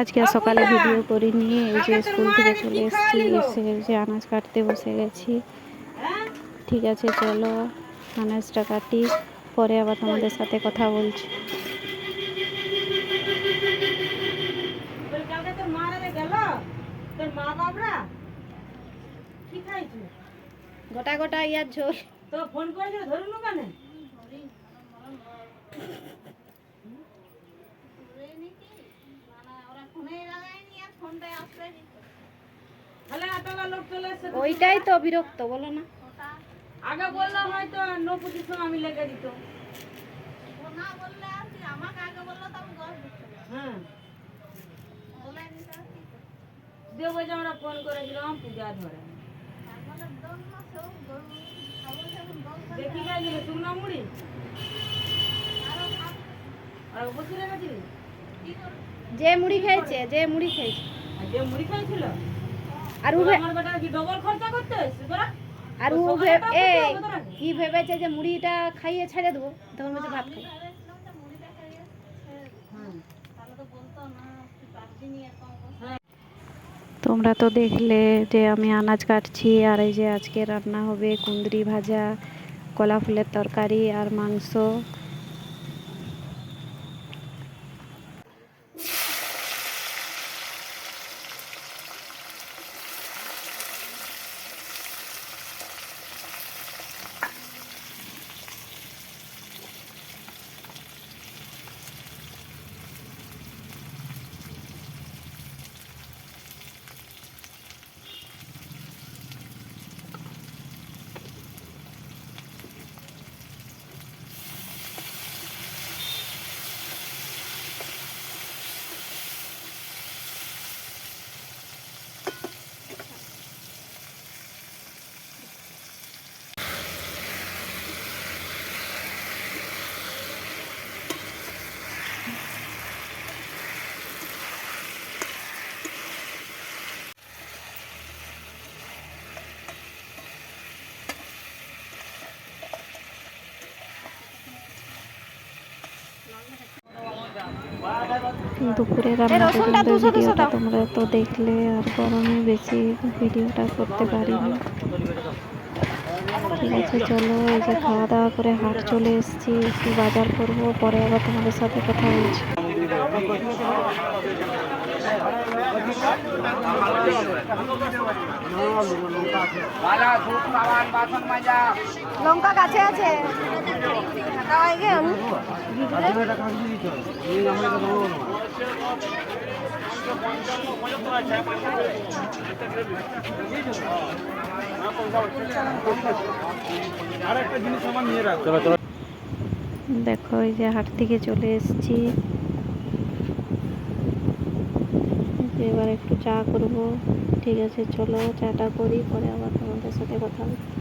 আজকে সকালে ভিডিও করিনি, এই যে স্কুল থেকে চলে এসেছি, এসে যে আনাজ কাটতে বসে গেছি। ঠিক আছে, চলো আনাজটা কাটি, পরে আবার তোমাদের সাথে কথা বলছি। গোটা গোটা ইয়ার ঝোল তো ফোন করেছিল, ধরুন কেন ওইটাই তো বিরক্ত, বলো না? আগে বললাম হয়তো নপুটির সঙ্গে আমি লেগে দিত, না বললে আমাকে আগে বললো তো আমি দোষ দিচ্ছি। হ্যাঁ, দেবো যে আমরা ফোন করেছিলাম পূজা ধরে দেখি গেছিল শুকনো মুড়ি আর বসে রেখেছিলি, যে মুড়ি খেয়েছে, যে মুড়ি খেয়েছে, যে মুড়ি খেয়েছিল। আর ও আমার বেটা কি ডবল খরচা করতে হইছে তোরা? আর ও কি ভেবেছে যে মুড়িটা খাইয়ে ছেড়ে দেবো, তখন বলছে ভাত খাই। তোমরা তো দেখলে যে আমি আনাজ কাটছি, আর এই যে আজকে রান্না হবে কুঁদরি ভাজা, কলা ফুলের তরকারি আর মাংস। দুপুরে রান্না পর্যন্ত ভিডিওটা তোমরা তো দেখলে, আর গরমে বেশি ভিডিওটা করতে পারিনি। ঠিক আছে, চলো এই যে খাওয়া দাওয়া করে হাট চলে এসেছি, একটু বাজার করব, পরে আবার তোমাদের সাথে কথা বলছি। লঙ্কা কাছে আছে, দেখো এই যে হাট থেকে চলে এসেছি, এবার একটু চা করব। ঠিক আছে, চলো চাটা করি, পরে আবার তোমাদের সাথে কথা বলছি।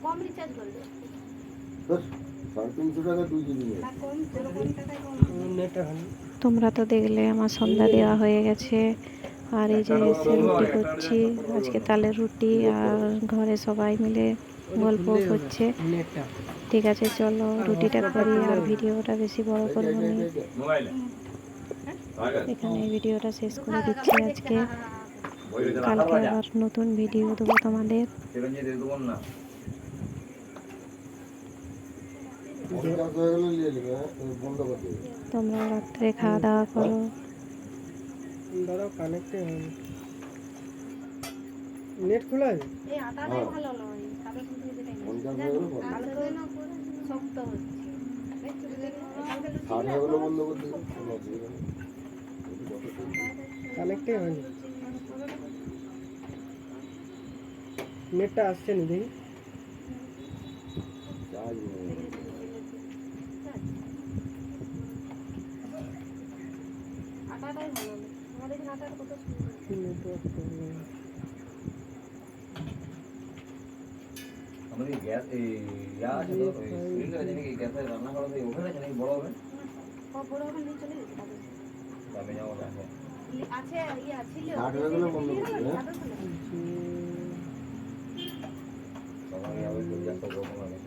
কম রিচার্জ করবে। बस 350 টাকা 2 জিবি না কম, যেরকম টাকায় কম। নেটটা ভালো। তোমরা তো দেখলে আমার সন্ধ্যা দেওয়া হয়ে গেছে, আর এই যে এসে রুটি করছি, আজকে তালের রুটি, আর ঘরে সবাই মিলে গল্প করছে। নেটটা ঠিক আছে, চলো রুটিটা করি, আর ভিডিওটা বেশি বড় করবো না, এখানে ভিডিওটা শেষ করে দিচ্ছি আজকে। কালকে আবার নতুন ভিডিও দেবো তোমাদের। পঞ্চাশ হয়ে গেলে নিয়ে নেবে, বন্ধ করে দেবে। তোমরা রাত্রে খাওয়া দাওয়া করো। দাঁড়াও, কানেক্টে হয়নি। নেট খোলা আছে? এই আটাটাই ভালো নয়, সাদা সুজি যেটাই না। 50 হয়ে গেলে বন্ধ। কালকে না করে শক্ত হচ্ছে। দেখছো কালকে তো 60 হয়ে গেলে বন্ধ করে দেবে, কোনো অসুবিধা নেই। কানেক্টে হয়নি। নেটটা আসছে না দেখি। চার্জ নেই। আটাটাই ভালো না। আমাদের এখানে আটার কত সুন্দর। Network problem. আমাদের গ্যাস এই ইয়া আছে তো, ওই সিলিন্ডার আছে নাকি, গ্যাসে রান্না করা হয় ওখানে আছে নাকি, বড় হবে বড় ওখানে নিয়ে চলে গেছে তাদের। দামে যাওয়া আছে। আছে ইয়া ছিল। 60 হয়ে গেলে বন্ধ করে দেবে। জি। সবাই আবার গ্যাসটা গরম লাগে।